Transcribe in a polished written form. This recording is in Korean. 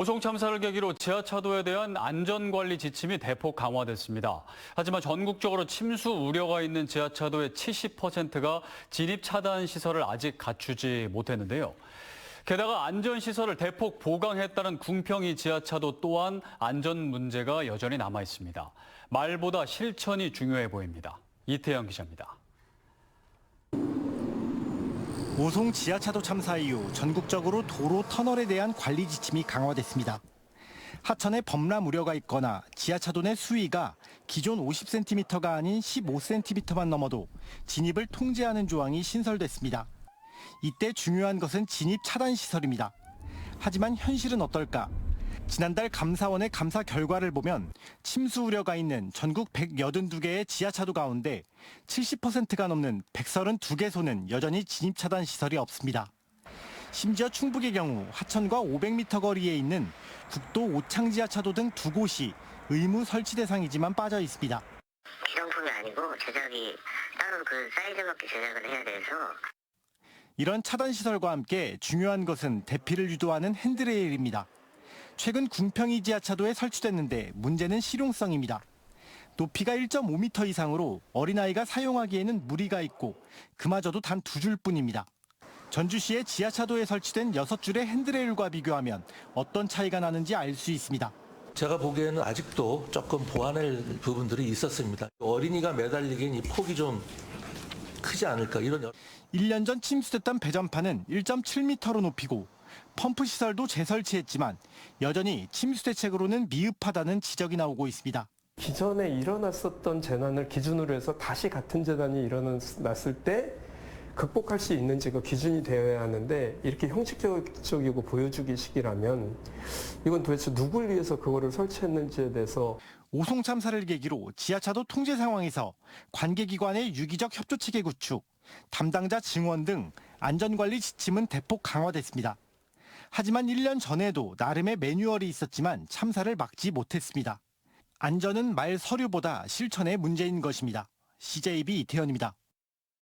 오송 참사를 계기로 지하차도에 대한 안전관리 지침이 대폭 강화됐습니다. 하지만 전국적으로 침수 우려가 있는 지하차도의 70%가 진입 차단 시설을 아직 갖추지 못했는데요. 게다가 안전시설을 대폭 보강했다는 궁평이 지하차도 또한 안전 문제가 여전히 남아 있습니다. 말보다 실천이 중요해 보입니다. 이태영 기자입니다. 오송 지하차도 참사 이후 전국적으로 도로 터널에 대한 관리 지침이 강화됐습니다. 하천에 범람 우려가 있거나 지하차도 내 수위가 기존 50cm가 아닌 15cm만 넘어도 진입을 통제하는 조항이 신설됐습니다. 이때 중요한 것은 진입 차단 시설입니다. 하지만 현실은 어떨까? 지난달 감사원의 감사 결과를 보면 침수 우려가 있는 전국 182개의 지하차도 가운데 70%가 넘는 132개소는 여전히 진입 차단 시설이 없습니다. 심지어 충북의 경우 하천과 500m 거리에 있는 국도 오창 지하차도 등 두 곳이 의무 설치 대상이지만 빠져 있습니다. 기성품이 아니고 제작이 따로 그 사이즈 맞게 제작을 해야 돼서. 이런 차단 시설과 함께 중요한 것은 대피를 유도하는 핸드레일입니다. 최근 궁평이 지하차도에 설치됐는데 문제는 실용성입니다. 높이가 1.5m 이상으로 어린아이가 사용하기에는 무리가 있고 그마저도 단 2줄뿐입니다. 전주시의 지하차도에 설치된 6줄의 핸드레일과 비교하면 어떤 차이가 나는지 알 수 있습니다. 제가 보기에는 아직도 조금 보완할 부분들이 있었습니다. 어린이가 매달리기엔 이 폭이 좀 크지 않을까 이런. 1년 전 침수됐던 배전판은 1.7m로 높이고 펌프 시설도 재설치했지만 여전히 침수 대책으로는 미흡하다는 지적이 나오고 있습니다. 기존에 일어났었던 재난을 기준으로 해서 다시 같은 재난이 일어났을 때 극복할 수 있는지 그 기준이 되어야 하는데 이렇게 형식적이고 보여주기식이라면 이건 도대체 누굴 위해서 그거를 설치했는지에 대해서. 오송 참사를 계기로 지하차도 통제 상황에서 관계기관의 유기적 협조체계 구축, 담당자 증원 등 안전관리 지침은 대폭 강화됐습니다. 하지만 1년 전에도 나름의 매뉴얼이 있었지만 참사를 막지 못했습니다. 안전은 말 서류보다 실천의 문제인 것입니다. CJB 이태현입니다.